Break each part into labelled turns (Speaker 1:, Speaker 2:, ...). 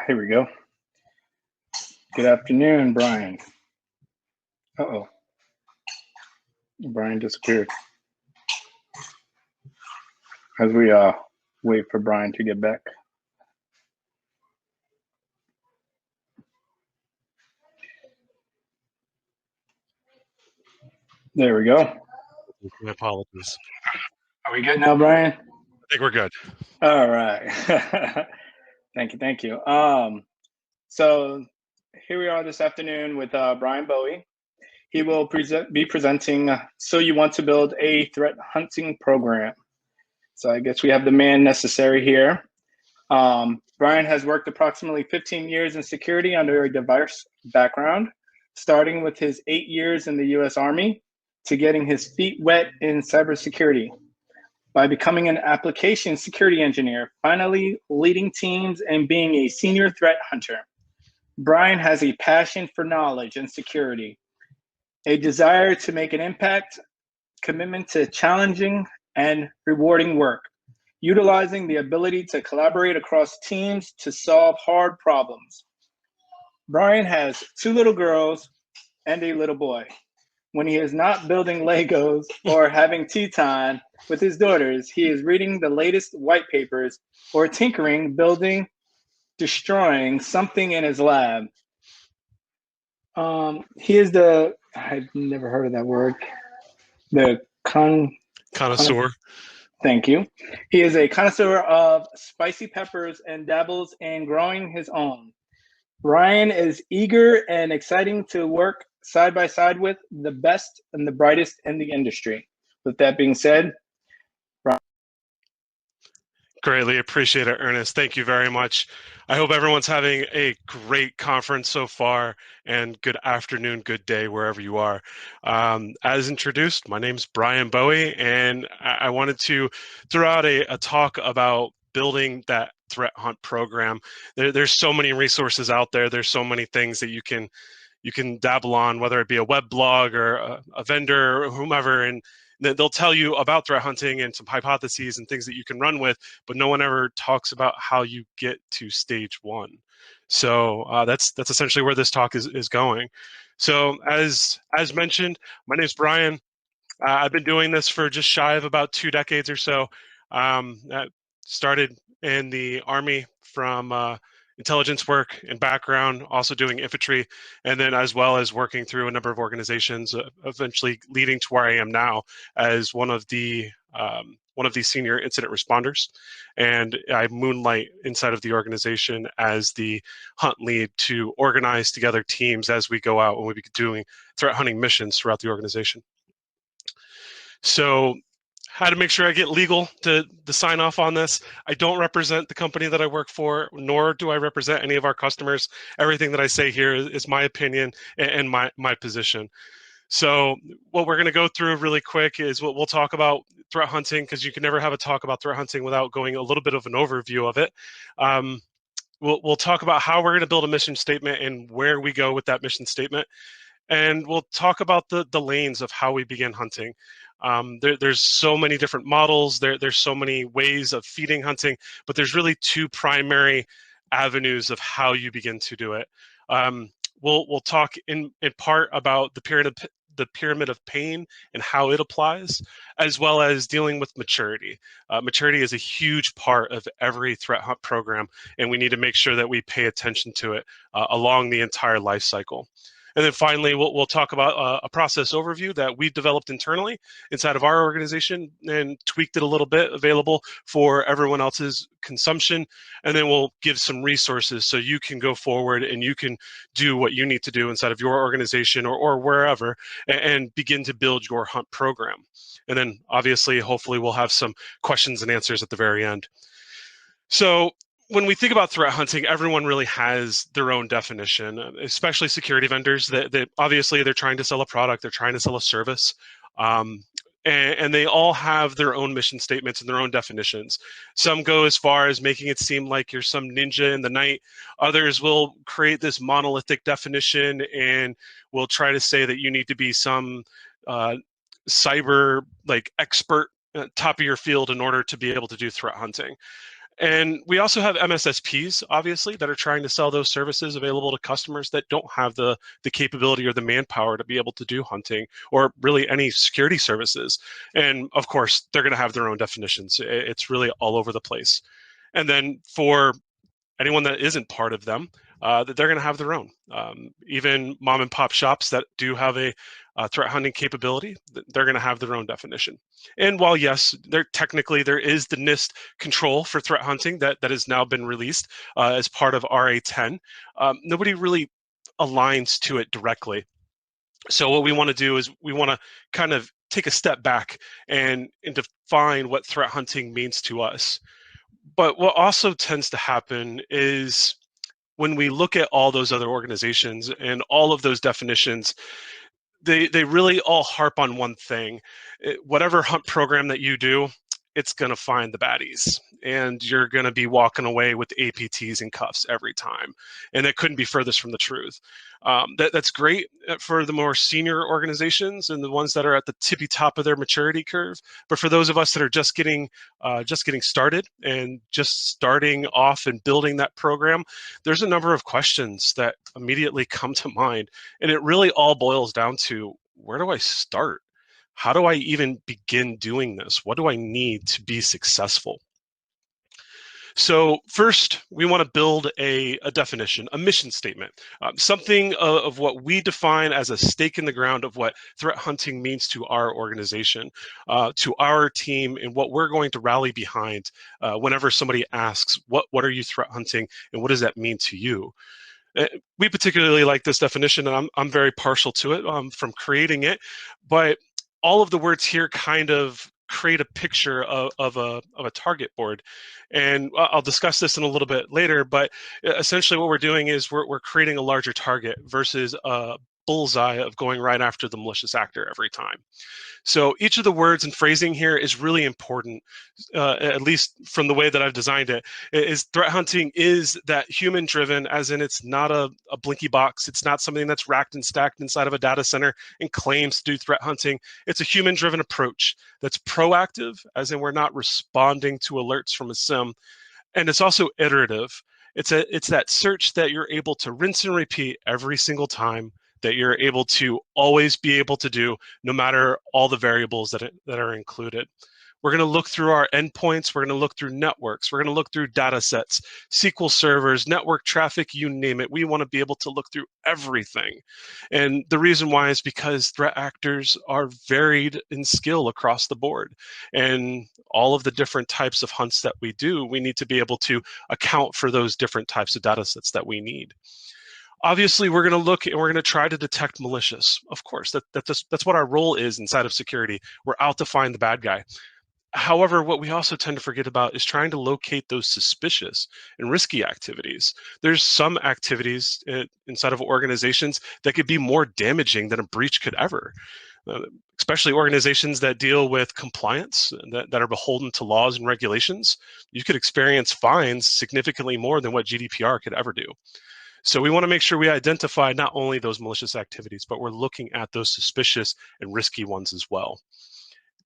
Speaker 1: Here we go. Good afternoon, Brian. Uh-oh. Brian disappeared. As we wait for Brian to get back. There we go.
Speaker 2: My apologies.
Speaker 1: Are we good now, Brian?
Speaker 2: I think we're good.
Speaker 1: All right. Thank you. So here we are this afternoon with Bryan Bowie. He will be presenting So You Want to Build a Threat Hunting Program. So I guess we have the man necessary here. Bryan has worked approximately 15 years in security under a diverse background, starting with his 8 years in the U.S. Army to getting his feet wet in cybersecurity. By becoming an application security engineer, finally leading teams and being a senior threat hunter. Bryan has a passion for knowledge and security, a desire to make an impact, commitment to challenging and rewarding work, utilizing the ability to collaborate across teams to solve hard problems. Bryan has 2 little girls and a little boy. When he is not building Legos or having tea time with his daughters, he is reading the latest white papers or tinkering, building, destroying something in his lab. He is I've never heard of that word, the
Speaker 2: Connoisseur.
Speaker 1: Thank you. He is a connoisseur of spicy peppers and dabbles in growing his own. Bryan is eager and exciting to work side by side with the best and the brightest in the industry. With that being said, Bryan.
Speaker 2: Greatly appreciate it, Ernest. Thank you very much. I hope everyone's having a great conference so far, and good afternoon, good day, wherever you are. As introduced, my name's Bryan Bowie, and I wanted to throw out a talk about building that threat hunt program. There's so many resources out there. There's so many things that you can dabble on, whether it be a web blog or a vendor or whomever, and they'll tell you about threat hunting and some hypotheses and things that you can run with, but no one ever talks about how you get to stage 1. So that's essentially where this talk is going. So as mentioned, my name is Bryan. I've been doing this for just shy of about 2 decades or so. I started in the Army from intelligence work and background, also doing infantry, and then as well as working through a number of organizations, eventually leading to where I am now as one of the senior incident responders. And I moonlight inside of the organization as the hunt lead to organize together teams as we go out and we be doing threat hunting missions throughout the organization. So how to make sure I get legal to sign off on this. I don't represent the company that I work for, nor do I represent any of our customers. Everything that I say here is my opinion and my position. So what we're going to go through really quick is what we'll talk about threat hunting, because you can never have a talk about threat hunting without going a little bit of an overview of it. We'll talk about how we're going to build a mission statement and where we go with that mission statement. And we'll talk about the lanes of how we begin hunting. There's so many different models. There's so many ways of feeding hunting, but there's really 2 primary avenues of how you begin to do it. We'll talk in part about the pyramid of pain and how it applies, as well as dealing with maturity. Maturity is a huge part of every threat hunt program, and we need to make sure that we pay attention to it along the entire life cycle. And then finally, we'll talk about a process overview that we've developed internally inside of our organization and tweaked it a little bit, available for everyone else's consumption. And then we'll give some resources so you can go forward and you can do what you need to do inside of your organization or wherever and begin to build your hunt program. And then obviously, hopefully, we'll have some questions and answers at the very end. So when we think about threat hunting, everyone really has their own definition, especially security vendors that obviously they're trying to sell a product, they're trying to sell a service, and they all have their own mission statements and their own definitions. Some go as far as making it seem like you're some ninja in the night. Others will create this monolithic definition and will try to say that you need to be some cyber expert, top of your field in order to be able to do threat hunting. And we also have MSSPs, obviously, that are trying to sell those services available to customers that don't have the capability or the manpower to be able to do hunting or really any security services. And of course, they're going to have their own definitions. It's really all over the place. And then for anyone that isn't part of them, that they're going to have their own. Even mom and pop shops that do have a threat hunting capability, they're going to have their own definition. And while yes, there is the NIST control for threat hunting that has now been released as part of RA 10, nobody really aligns to it directly. So what we want to do is we want to kind of take a step back and define what threat hunting means to us. But what also tends to happen is when we look at all those other organizations and all of those definitions, they really all harp on one thing. Whatever hunt program that you do, it's going to find the baddies, and you're going to be walking away with APTs and cuffs every time. And it couldn't be furthest from the truth. That's great for the more senior organizations and the ones that are at the tippy top of their maturity curve. But for those of us that are just getting started and just starting off and building that program, there's a number of questions that immediately come to mind. And it really all boils down to, where do I start? How do I even begin doing this? What do I need to be successful? So first, we want to build a definition, a mission statement, something of what we define as a stake in the ground of what threat hunting means to our organization, to our team, and what we're going to rally behind whenever somebody asks, what are you threat hunting, and what does that mean to you? We particularly like this definition, and I'm very partial to it from creating it, but all of the words here kind of create a picture of a target board. And I'll discuss this in a little bit later, but essentially what we're doing is we're creating a larger target versus a bullseye of going right after the malicious actor every time. So each of the words and phrasing here is really important, at least from the way that I've designed it. Is threat hunting is that human-driven, as in it's not a blinky box. It's not something that's racked and stacked inside of a data center and claims to do threat hunting. It's a human-driven approach that's proactive, as in we're not responding to alerts from a SIM. And it's also iterative. It's that search that you're able to rinse and repeat every single time, that you're able to always be able to do, no matter all the variables that are included. We're going to look through our endpoints. We're going to look through networks. We're going to look through data sets, SQL servers, network traffic, you name it. We want to be able to look through everything. And the reason why is because threat actors are varied in skill across the board. And all of the different types of hunts that we do, we need to be able to account for those different types of data sets that we need. Obviously, we're going to look and we're going to try to detect malicious. Of course, that's what our role is inside of security. We're out to find the bad guy. However, what we also tend to forget about is trying to locate those suspicious and risky activities. There's some activities inside of organizations that could be more damaging than a breach could ever. Especially organizations that deal with compliance, that are beholden to laws and regulations. You could experience fines significantly more than what GDPR could ever do. So we want to make sure we identify not only those malicious activities, but we're looking at those suspicious and risky ones as well.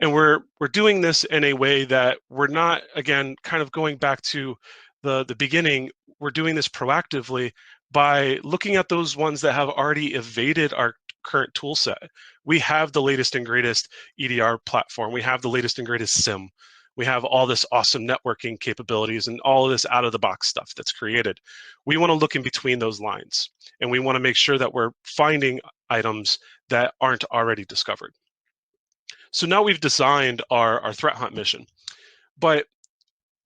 Speaker 2: And we're doing this in a way that we're not, again, kind of going back to the beginning, we're doing this proactively by looking at those ones that have already evaded our current tool set. We have the latest and greatest EDR platform. We have the latest and greatest SIM. We have all this awesome networking capabilities and all of this out-of-the-box stuff that's created. We want to look in between those lines, and we want to make sure that we're finding items that aren't already discovered. So now we've designed our threat hunt mission, but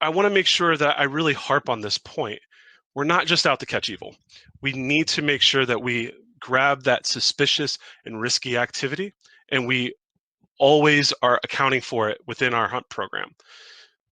Speaker 2: I want to make sure that I really harp on this point. We're not just out to catch evil. We need to make sure that we grab that suspicious and risky activity, and we always are accounting for it within our hunt program.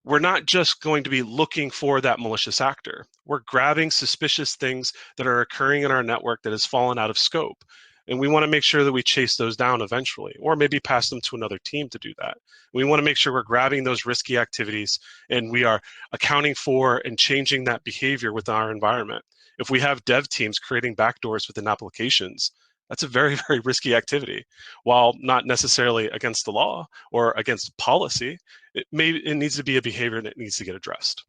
Speaker 2: We're not just going to be looking for that malicious actor. We're grabbing suspicious things that are occurring in our network that has fallen out of scope. And we want to make sure that we chase those down eventually, or maybe pass them to another team to do that. We want to make sure we're grabbing those risky activities and we are accounting for and changing that behavior within our environment. If we have dev teams creating backdoors within applications, that's a very, very risky activity. While not necessarily against the law or against policy, it needs to be a behavior that needs to get addressed.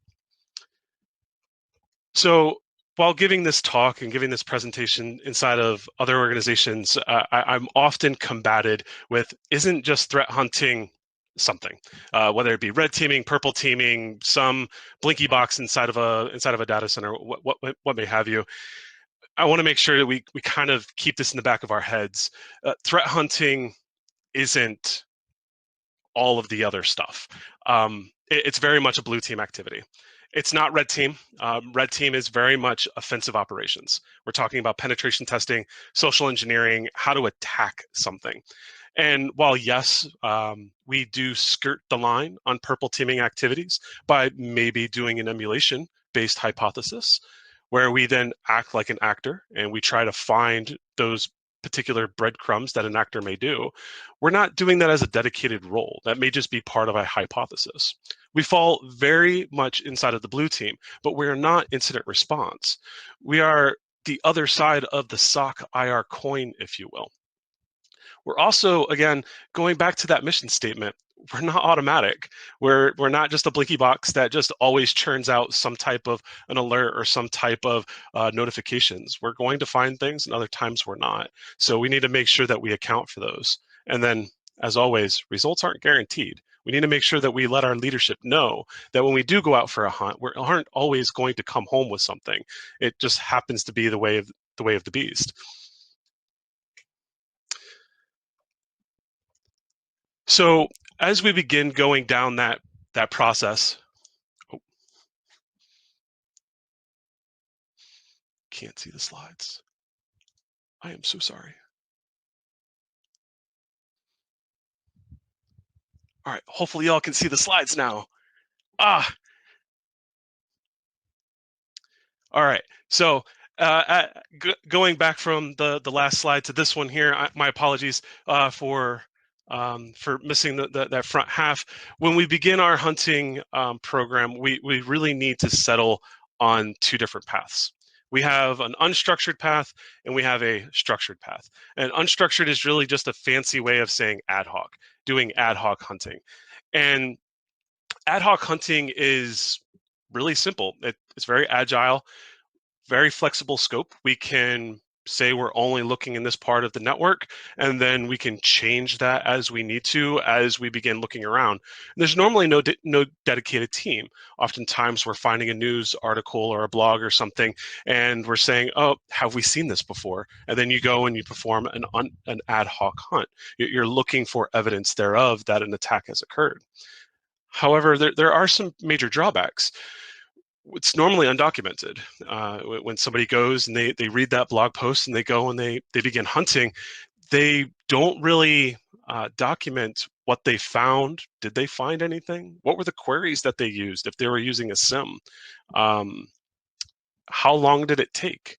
Speaker 2: So while giving this talk and giving this presentation inside of other organizations, I'm often combated with, isn't just threat hunting something, whether it be red teaming, purple teaming, some blinky box inside of a data center, what may have you. I want to make sure that we kind of keep this in the back of our heads. Threat hunting isn't all of the other stuff. It's very much a blue team activity. It's not red team. Red team is very much offensive operations. We're talking about penetration testing, social engineering, how to attack something. And while yes, we do skirt the line on purple teaming activities by maybe doing an emulation-based hypothesis, where we then act like an actor and we try to find those particular breadcrumbs that an actor may do, we're not doing that as a dedicated role. That may just be part of a hypothesis. We fall very much inside of the blue team, but we are not incident response. We are the other side of the SOC IR coin, if you will. We're also, again, going back to that mission statement, we're not automatic. We're not just a blinky box that just always churns out some type of an alert or some type of notifications. We're going to find things and other times we're not. So we need to make sure that we account for those. And then, as always, results aren't guaranteed. We need to make sure that we let our leadership know that when we do go out for a hunt, we aren't always going to come home with something. It just happens to be the way of the beast. So as we begin going down that process, can't see the slides. I am so sorry. All right, hopefully y'all can see the slides now. All right, so going back from the last slide to this one here, my apologies for missing that front half. When we begin our hunting program, we really need to settle on two different paths. We have an unstructured path and we have a structured path. And unstructured is really just a fancy way of saying ad hoc, doing ad hoc hunting. And ad hoc hunting is really simple. It's very agile, very flexible scope. We can say we're only looking in this part of the network, and then we can change that as we need to as we begin looking around. And there's normally no dedicated team. Oftentimes we're finding a news article or a blog or something, and we're saying, oh, have we seen this before? And then you go and you perform an ad hoc hunt. You're looking for evidence thereof that an attack has occurred. However, there are some major drawbacks. It's normally undocumented. When somebody goes and they read that blog post and they go and they begin hunting, they don't really document what they found. Did they find anything? What were the queries that they used if they were using a SIM? How long did it take?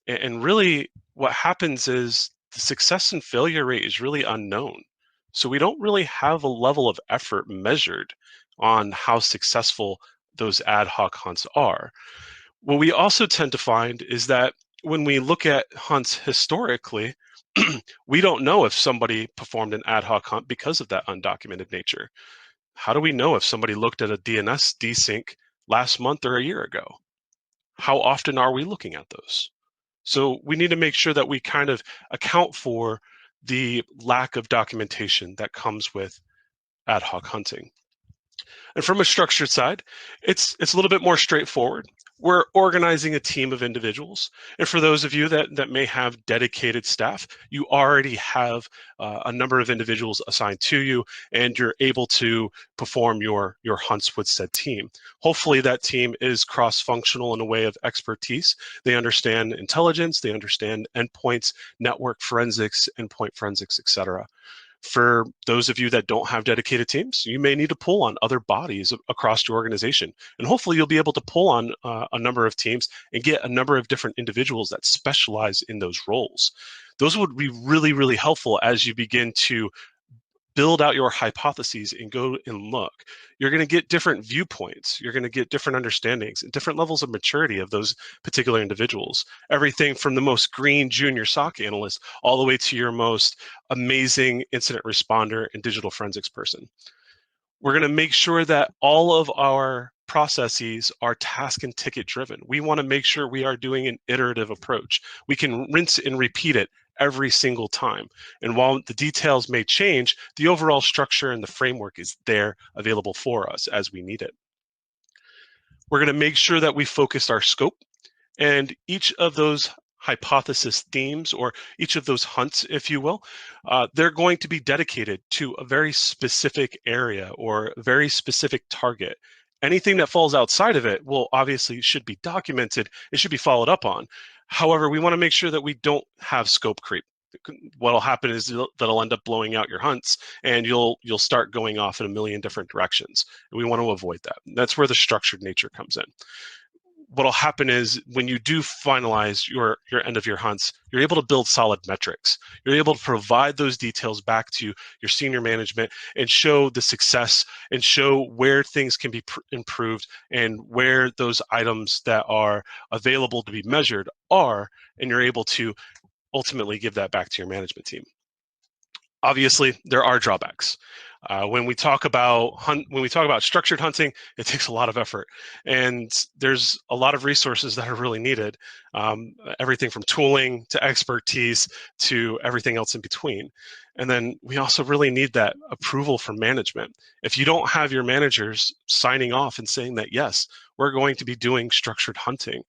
Speaker 2: And really what happens is the success and failure rate is really unknown. So we don't really have a level of effort measured on how successful those ad hoc hunts are. What we also tend to find is that when we look at hunts historically, we don't know if somebody performed an ad hoc hunt because of that undocumented nature. How do we know if somebody looked at a DNS desync last month or a year ago? How often are we looking at those? So we need to make sure that we kind of account for the lack of documentation that comes with ad hoc hunting. And from a structured side, it's a little bit more straightforward. We're organizing a team of individuals. And for those of you that may have dedicated staff, you already have a number of individuals assigned to you, and you're able to perform your hunts with said team. Hopefully that team is cross-functional in a way of expertise. They understand intelligence, they understand endpoints, network forensics, endpoint forensics, etc. For those of you that don't have dedicated teams, you may need to pull on other bodies across your organization. And hopefully you'll be able to pull on a number of teams and get a number of different individuals that specialize in those roles. Those would be really, really helpful as you begin to build out your hypotheses and go and look. You're going to get different viewpoints. You're going to get different understandings and different levels of maturity of those particular individuals. Everything from the most green junior SOC analyst all the way to your most amazing incident responder and digital forensics person. We're going to make sure that all of our processes are task and ticket driven. We want to make sure we are doing an iterative approach. We can rinse and repeat it every single time. And while the details may change, the overall structure and the framework is there available for us as we need it. We're going to make sure that we focus our scope, and each of those hypothesis themes, or each of those hunts, if you will, they're going to be dedicated to a very specific area or a very specific target. Anything that falls outside of it will obviously should be documented. It should be followed up on. However, we want to make sure that we don't have scope creep. What'll happen is that'll end up blowing out your hunts, and you'll start going off in a million different directions. And we want to avoid that. That's where the structured nature comes in. What'll happen is when you do finalize your end of your hunts, you're able to build solid metrics. You're able to provide those details back to your senior management and show the success and show where things can be improved and where those items that are available to be measured are, and you're able to ultimately give that back to your management team. Obviously, there are drawbacks. When we talk about structured hunting, it takes a lot of effort, and there's a lot of resources that are really needed. Everything from tooling to expertise to everything else in between. And then we also really need that approval from management. If you don't have your managers signing off and saying that, yes, we're going to be doing structured hunting,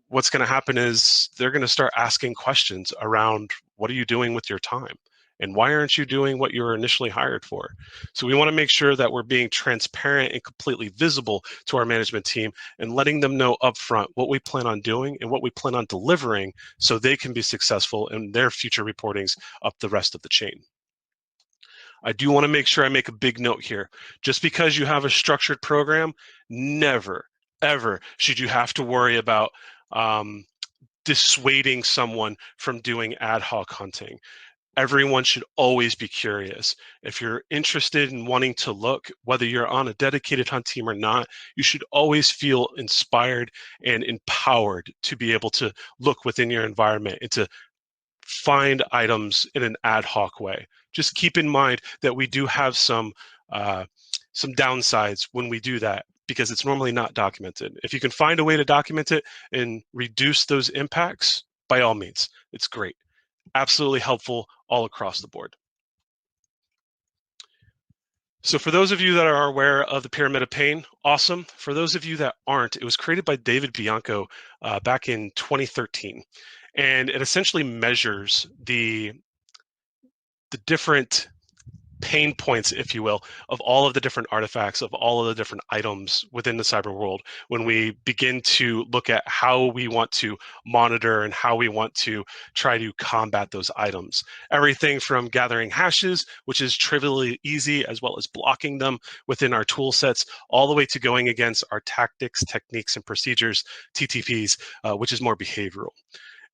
Speaker 2: what's going to happen is they're going to start asking questions around, what are you doing with your time? And why aren't you doing what you were initially hired for? So we want to make sure that we're being transparent and completely visible to our management team and letting them know upfront what we plan on doing and what we plan on delivering so they can be successful in their future reportings up the rest of the chain. I do want to make sure I make a big note here. Just because you have a structured program, never, ever should you have to worry about dissuading someone from doing ad hoc hunting. Everyone should always be curious. If you're interested in wanting to look, whether you're on a dedicated hunt team or not, you should always feel inspired and empowered to be able to look within your environment and to find items in an ad hoc way. Just keep in mind that we do have some downsides when we do that, because it's normally not documented. If you can find a way to document it and reduce those impacts, by all means, it's great. Absolutely helpful all across the board. So for those of you that are aware of the Pyramid of Pain, awesome. For those of you that aren't, it was created by David Bianco back in 2013. And it essentially measures the different pain points, if you will, of all of the different artifacts, of all of the different items within the cyber world, when we begin to look at how we want to monitor and how we want to try to combat those items. Everything from gathering hashes, which is trivially easy, as well as blocking them within our tool sets, all the way to going against our tactics, techniques, and procedures, TTPs, which is more behavioral.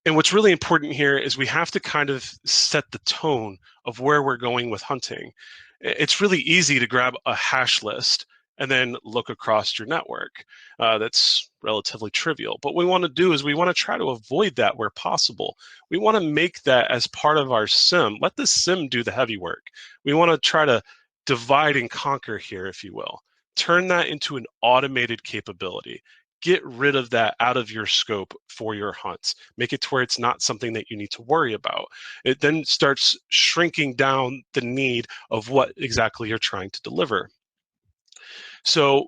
Speaker 2: And what's really important here is we have to kind of set the tone of where we're going with hunting. It's really easy to grab a hash list and then look across your network. That's relatively trivial. But what we want to do is we want to try to avoid that where possible. We want to make that as part of our SIM. Let the SIM do the heavy work. We want to try to divide and conquer here, if you will. Turn that into an automated capability. Get rid of that out of your scope for your hunts. Make it to where it's not something that you need to worry about. It then starts shrinking down the need of what exactly you're trying to deliver. So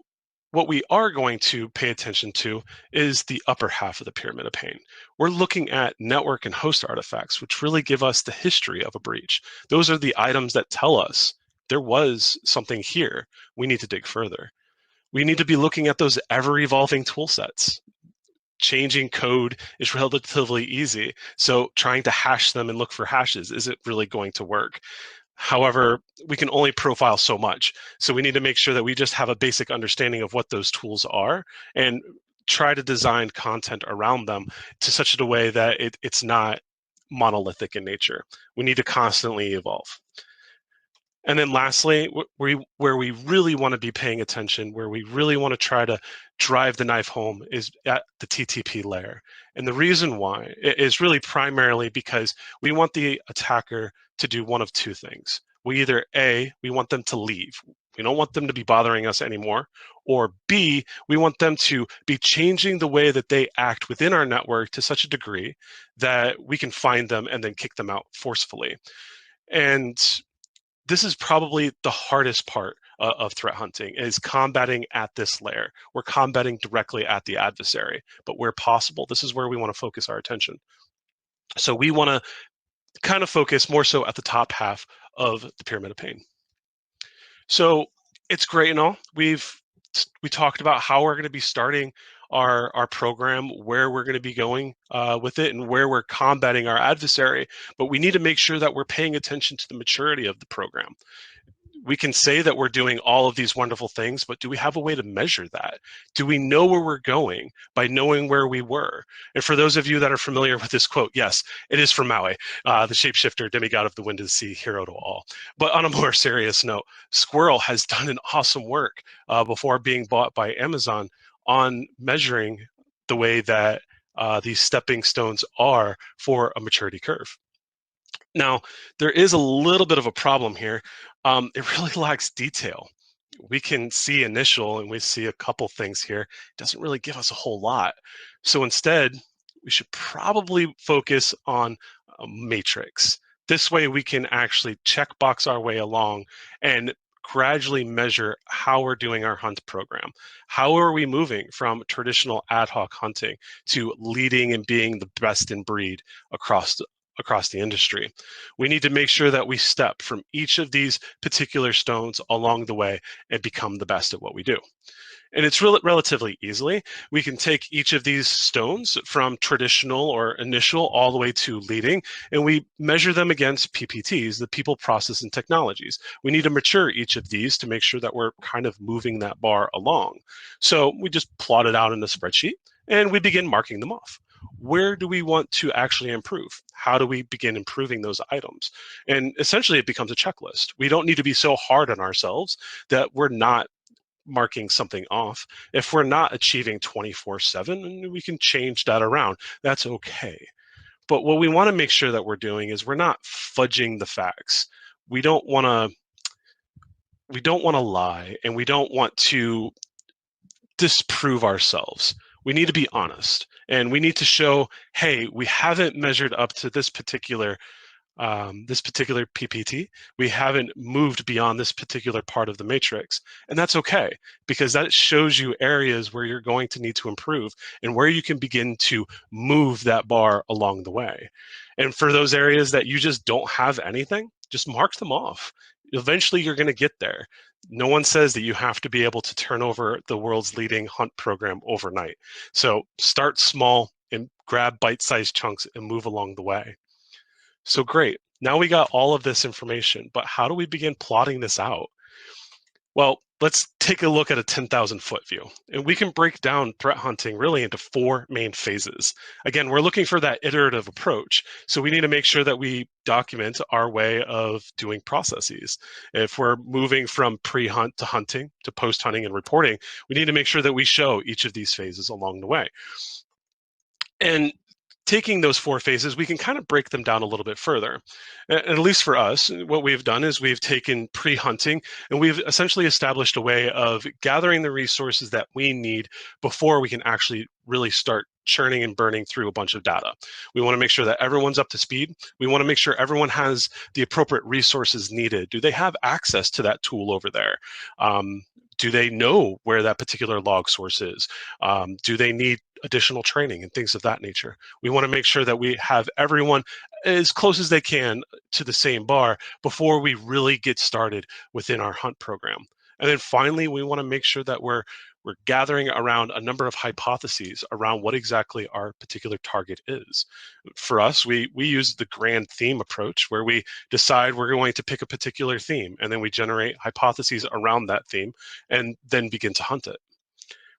Speaker 2: what we are going to pay attention to is the upper half of the Pyramid of Pain. We're looking at network and host artifacts, which really give us the history of a breach. Those are the items that tell us there was something here. We need to dig further. We need to be looking at those ever-evolving tool sets. Changing code is relatively easy, so trying to hash them and look for hashes isn't really going to work. However, we can only profile so much, so we need to make sure that we just have a basic understanding of what those tools are and try to design content around them to such a way that it's not monolithic in nature. We need to constantly evolve. And then lastly, where we really want to be paying attention, where we really want to try to drive the knife home, is at the TTP layer. And the reason why is really primarily because we want the attacker to do one of two things. We either, A, we want them to leave. We don't want them to be bothering us anymore. Or B, we want them to be changing the way that they act within our network to such a degree that we can find them and then kick them out forcefully. And this is probably the hardest part of threat hunting, is combating at this layer. We're combating directly at the adversary, but where possible, this is where we want to focus our attention. So we want to kind of focus more so at the top half of the pyramid of pain. So it's great and all. We talked about how we're going to be starting our program, where we're going to be going with it, and where we're combating our adversary. But we need to make sure that we're paying attention to the maturity of the program. We can say that we're doing all of these wonderful things, but do we have a way to measure that? Do we know where we're going by knowing where we were? And for those of you that are familiar with this quote, yes, it is from Maui, the shapeshifter, demigod of the wind and the sea, hero to all. But on a more serious note, Squirrel has done an awesome work before being bought by Amazon on measuring the way that these stepping stones are for a maturity curve. Now, there is a little bit of a problem here. It really lacks detail. We can see initial and we see a couple things here. It doesn't really give us a whole lot. So instead, we should probably focus on a matrix. This way we can actually checkbox our way along and gradually measure how we're doing our hunt program. How are we moving from traditional ad hoc hunting to leading and being the best in breed across the industry? We need to make sure that we step from each of these particular stones along the way and become the best at what we do. And it's relatively easily. We can take each of these stones from traditional or initial all the way to leading, and we measure them against PPTs, the people, process, and technologies. We need to mature each of these to make sure that we're kind of moving that bar along. So we just plot it out in a spreadsheet, and we begin marking them off. Where do we want to actually improve? How do we begin improving those items? And essentially, it becomes a checklist. We don't need to be so hard on ourselves that we're not marking something off. If we're not achieving 24/7, we can change that around. That's okay. But what we want to make sure that we're doing is we're not fudging the facts. We don't want to lie, and we don't want to disprove ourselves. We need to be honest, and we need to show, hey, we haven't measured up to this particular PPT. We haven't moved beyond this particular part of the matrix. And that's okay, because that shows you areas where you're going to need to improve and where you can begin to move that bar along the way. And for those areas that you just don't have anything, just mark them off. Eventually, you're going to get there. No one says that you have to be able to turn over the world's leading hunt program overnight. So start small and grab bite-sized chunks and move along the way. So great. Now we got all of this information, but how do we begin plotting this out? Well, let's take a look at a 10,000-foot view. And we can break down threat hunting really into 4 main phases. Again, we're looking for that iterative approach. So we need to make sure that we document our way of doing processes. If we're moving from pre-hunt to hunting to post-hunting and reporting, we need to make sure that we show each of these phases along the way. And taking those 4 phases, we can kind of break them down a little bit further. And at least for us, what we've done is we've taken pre-hunting and we've essentially established a way of gathering the resources that we need before we can actually really start churning and burning through a bunch of data. We want to make sure that everyone's up to speed. We want to make sure everyone has the appropriate resources needed. Do they have access to that tool over there? Do they know where that particular log source is? Do they need additional training and things of that nature? We want to make sure that we have everyone as close as they can to the same bar before we really get started within our hunt program. And then finally, we want to make sure that we're gathering around a number of hypotheses around what exactly our particular target is. For us, we use the grand theme approach, where we decide we're going to pick a particular theme, and then we generate hypotheses around that theme and then begin to hunt it.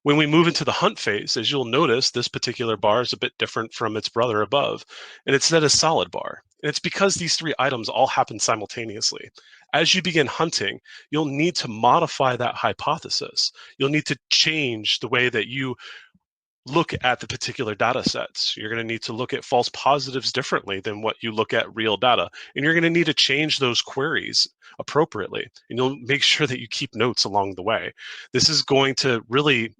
Speaker 2: When we move into the hunt phase, as you'll notice, this particular bar is a bit different from its brother above, and it's set a solid bar. And it's because these 3 items all happen simultaneously. As you begin hunting, you'll need to modify that hypothesis. You'll need to change the way that you look at the particular data sets. You're going to need to look at false positives differently than what you look at real data. And you're going to need to change those queries appropriately. And you'll make sure that you keep notes along the way. This is going to really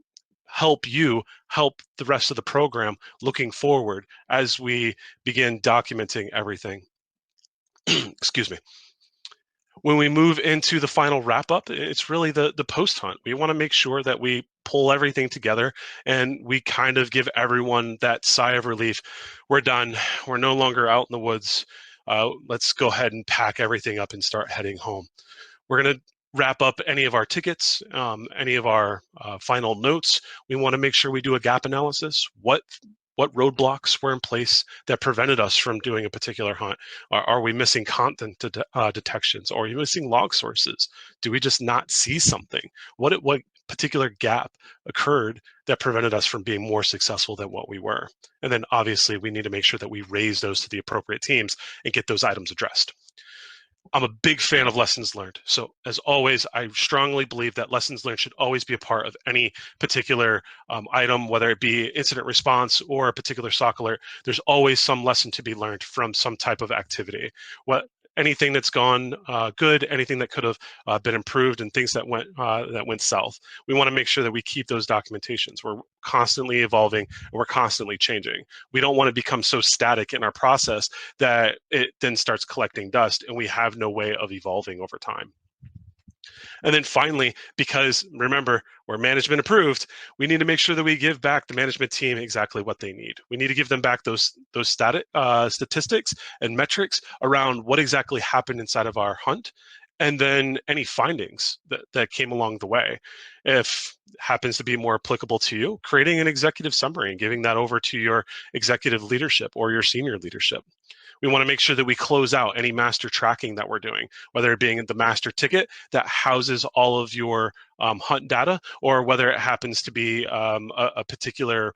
Speaker 2: help you help the rest of the program looking forward as we begin documenting everything. Excuse me. When we move into the final wrap up, it's really the post hunt. We want to make sure that we pull everything together and we kind of give everyone that sigh of relief. We're done. We're no longer out in the woods. Let's go ahead and pack everything up and start heading home. We're going to wrap up any of our tickets, any of our final notes. We want to make sure we do a gap analysis. What roadblocks were in place that prevented us from doing a particular hunt? Are we missing content detections? Or are you missing log sources? Do we just not see something? What particular gap occurred that prevented us from being more successful than what we were? And then obviously we need to make sure that we raise those to the appropriate teams and get those items addressed. I'm a big fan of lessons learned. So as always, I strongly believe that lessons learned should always be a part of any particular item, whether it be incident response or a particular SOC alert. There's always some lesson to be learned from some type of activity. Anything that's gone good, anything that could have been improved, and things that went south. We want to make sure that we keep those documentations. We're constantly evolving and we're constantly changing. We don't want to become so static in our process that it then starts collecting dust and we have no way of evolving over time. And then finally, because remember, we're management approved, we need to make sure that we give back the management team exactly what they need. We need to give them back those statistics and metrics around what exactly happened inside of our hunt, and then any findings that came along the way. If happens to be more applicable to you, creating an executive summary and giving that over to your executive leadership or your senior leadership. We want to make sure that we close out any master tracking that we're doing, whether it being the master ticket that houses all of your hunt data, or whether it happens to be a particular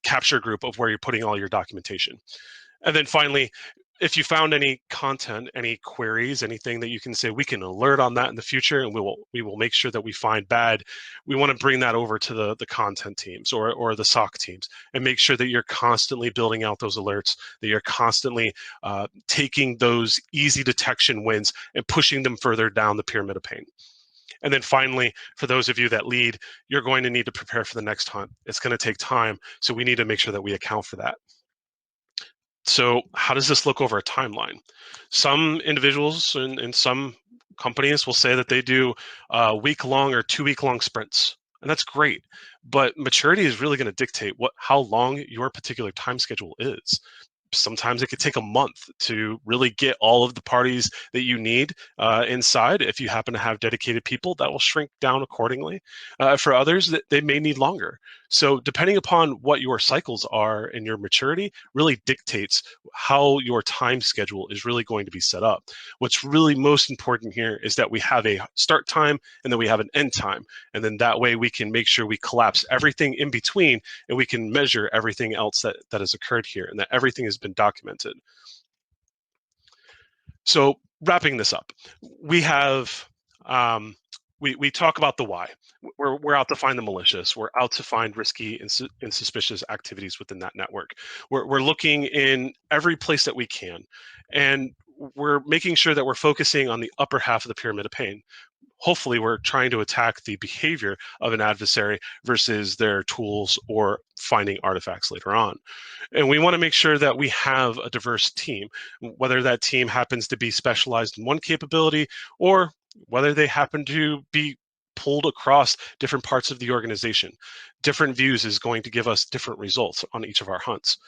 Speaker 2: capture group of where you're putting all your documentation. And then finally, if you found any content, any queries, anything that you can say, we can alert on that in the future, and we will make sure that we find bad. We want to bring that over to the content teams or the SOC teams and make sure that you're constantly building out those alerts, that you're constantly taking those easy detection wins and pushing them further down the pyramid of pain. And then finally, for those of you that lead, you're going to need to prepare for the next hunt. It's going to take time, so we need to make sure that we account for that. So how does this look over a timeline? Some individuals and some companies will say that they do week-long or 2-week-long sprints, and that's great. But maturity is really going to dictate how long your particular time schedule is. Sometimes it could take a month to really get all of the parties that you need inside. If you happen to have dedicated people, that will shrink down accordingly. For others, they may need longer. So depending upon what your cycles are and your maturity really dictates how your time schedule is really going to be set up. What's really most important here is that we have a start time and then we have an end time. And then that way we can make sure we collapse everything in between and we can measure everything else that has occurred here and that everything has been documented. So wrapping this up, we have we talk about the why. We're out to find the malicious. We're out to find risky and suspicious activities within that network. We're looking in every place that we can, and we're making sure that we're focusing on the upper half of the pyramid of pain. Hopefully, we're trying to attack the behavior of an adversary versus their tools or finding artifacts later on. And we want to make sure that we have a diverse team, whether that team happens to be specialized in one capability or whether they happen to be pulled across different parts of the organization. Different views is going to give us different results on each of our hunts.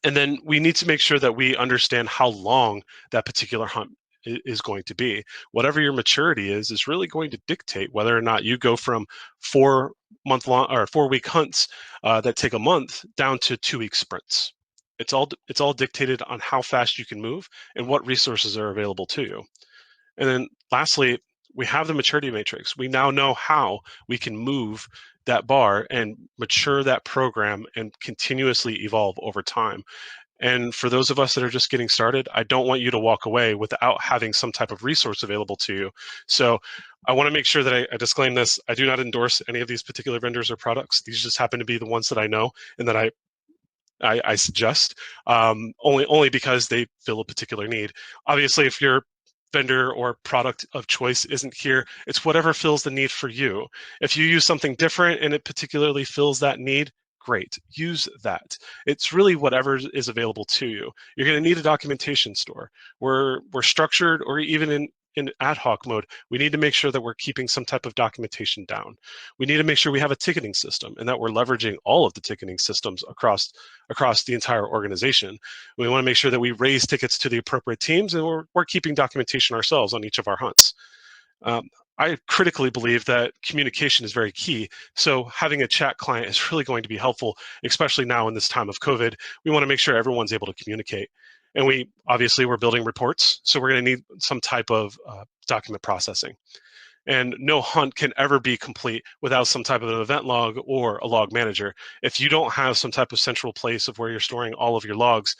Speaker 2: And then we need to make sure that we understand how long that particular hunt is going to be. Whatever your maturity is really going to dictate whether or not you go from 4-month-long or 4-week hunts that take a month down to 2-week sprints. It's all dictated on how fast you can move and what resources are available to you. And then lastly, we have the maturity matrix. We now know how we can move that bar and mature that program and continuously evolve over time. And for those of us that are just getting started, I don't want you to walk away without having some type of resource available to you. So I want to make sure that I disclaim this. I do not endorse any of these particular vendors or products. These just happen to be the ones that I know and that I suggest, only because they fill a particular need. Obviously, if your vendor or product of choice isn't here, it's whatever fills the need for you. If you use something different and it particularly fills that need, great, use that. It's really whatever is available to you. You're going to need a documentation store. We're structured, or even in ad hoc mode, we need to make sure that we're keeping some type of documentation down. We need to make sure we have a ticketing system and that we're leveraging all of the ticketing systems across the entire organization. We want to make sure that we raise tickets to the appropriate teams, and we're keeping documentation ourselves on each of our hunts. I critically believe that communication is very key. So having a chat client is really going to be helpful, especially now in this time of COVID. We want to make sure everyone's able to communicate. And we're building reports, so we're going to need some type of document processing. And no hunt can ever be complete without some type of an event log or a log manager. If you don't have some type of central place of where you're storing all of your logs,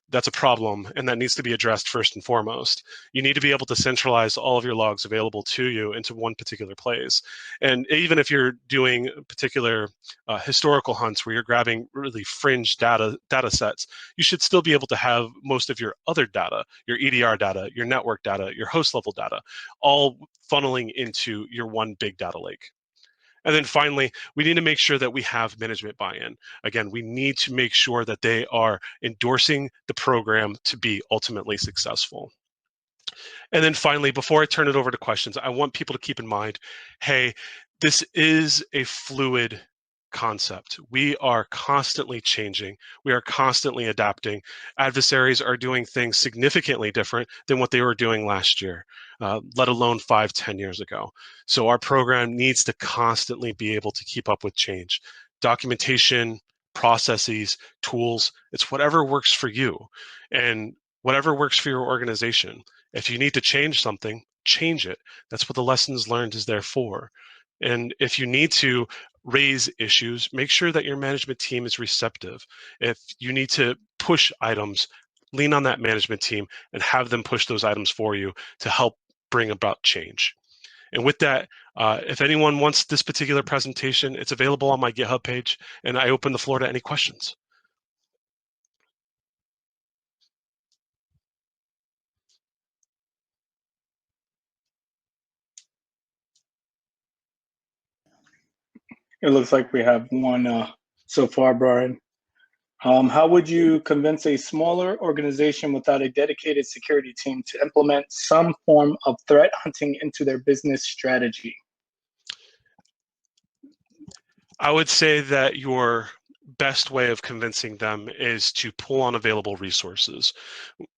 Speaker 2: that's a problem, and that needs to be addressed first and foremost. You need to be able to centralize all of your logs available to you into one particular place. And even if you're doing particular historical hunts where you're grabbing really fringe data sets, you should still be able to have most of your other data, your EDR data, your network data, your host level data, all funneling into your one big data lake. And then finally, we need to make sure that we have management buy-in. Again, we need to make sure that they are endorsing the program to be ultimately successful. And then finally, before I turn it over to questions, I want people to keep in mind, hey, this is a fluid concept. We are constantly changing. We are constantly adapting. Adversaries are doing things significantly different than what they were doing last year, let alone 5-10 years ago. So our program needs to constantly be able to keep up with change. Documentation, processes, tools, it's whatever works for you and whatever works for your organization. If you need to change something, change it. That's what the lessons learned is there for. And if you need to raise issues, make sure that your management team is receptive. If you need to push items, lean on that management team and have them push those items for you to help bring about change. And with that, if anyone wants this particular presentation, it's available on my GitHub page, and I open the floor to any questions.
Speaker 1: It looks like we have one so far, Brian. How would you convince a smaller organization without a dedicated security team to implement some form of threat hunting into their business strategy?
Speaker 2: I would say that your best way of convincing them is to pull on available resources.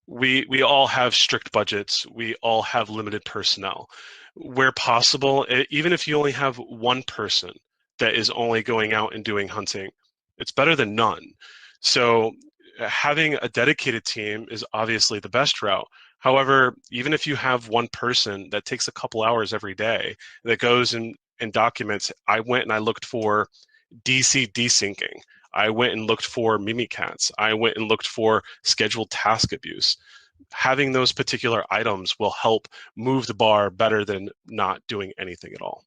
Speaker 2: We all have strict budgets. We all have limited personnel. Where possible, even if you only have one person that is only going out and doing hunting, it's better than none. So having a dedicated team is obviously the best route. However, even if you have one person that takes a couple hours every day that goes and documents, I went and I looked for DC desyncing. I went and looked for Mimikatz. I went and looked for scheduled task abuse. Having those particular items will help move the bar better than not doing anything at all.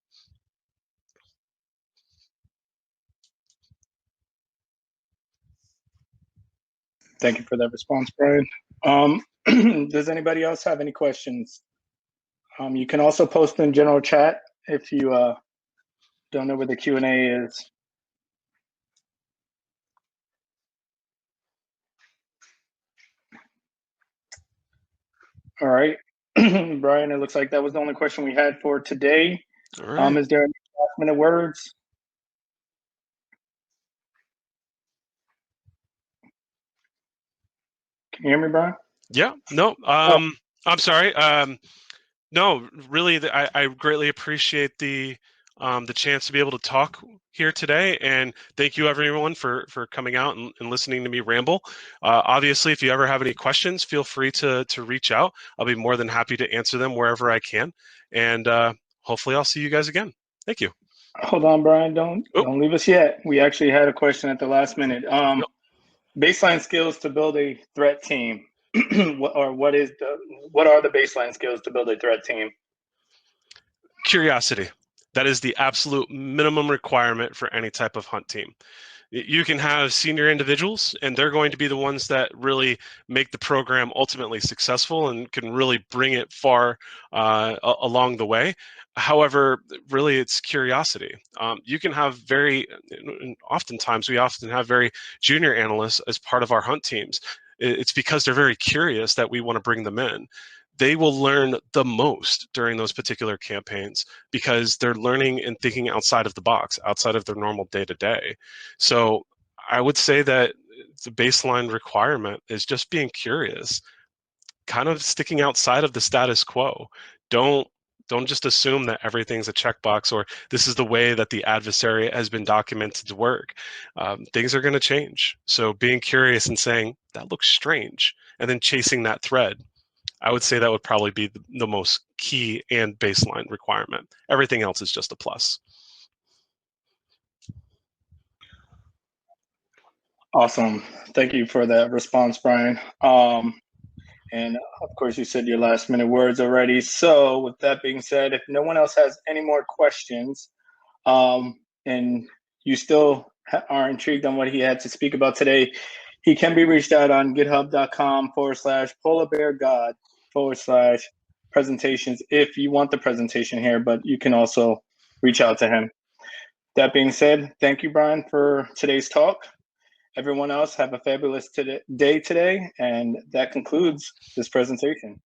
Speaker 1: Thank you for that response, Brian. Does anybody else have any questions? You can also post in general chat if you don't know where the Q&A is. All right, Brian, it looks like that was the only question we had for today.
Speaker 2: All right.
Speaker 1: Is there any last-minute words? Can you hear me, Brian?
Speaker 2: Yeah, no, I'm sorry. No, really, I greatly appreciate the chance to be able to talk here today, and thank you everyone for coming out and listening to me ramble. Obviously, if you ever have any questions, feel free to reach out. I'll be more than happy to answer them wherever I can, and hopefully I'll see you guys again. Thank you.
Speaker 1: Hold on, Brian, don't leave us yet. We actually had a question at the last minute.
Speaker 2: Yep.
Speaker 1: Baseline skills to build a threat team. what are the baseline skills to build a threat team?
Speaker 2: Curiosity. That is the absolute minimum requirement for any type of hunt team. You can have senior individuals, and they're going to be the ones that really make the program ultimately successful and can really bring it far along the way. However, really, it's curiosity. You can have oftentimes we often have very junior analysts as part of our hunt teams. It's because they're very curious that we want to bring them in. They will learn the most during those particular campaigns because they're learning and thinking outside of the box, outside of their normal day-to-day. So I would say that the baseline requirement is just being curious, kind of sticking outside of the status quo. Don't just assume that everything's a checkbox or this is the way that the adversary has been documented to work. Things are going to change. So being curious and saying, that looks strange, and then chasing that thread, I would say that would probably be the most key and baseline requirement. Everything else is just a plus.
Speaker 1: Awesome. Thank you for that response, Bryan. And of course, you said your last minute words already. So with that being said, if no one else has any more questions, and you still are intrigued on what he had to speak about today, he can be reached out on github.com/polarbeargod/presentations if you want the presentation here, but you can also reach out to him. That being said, thank you, Bryan, for today's talk. Everyone else, have a fabulous day today, and that concludes this presentation.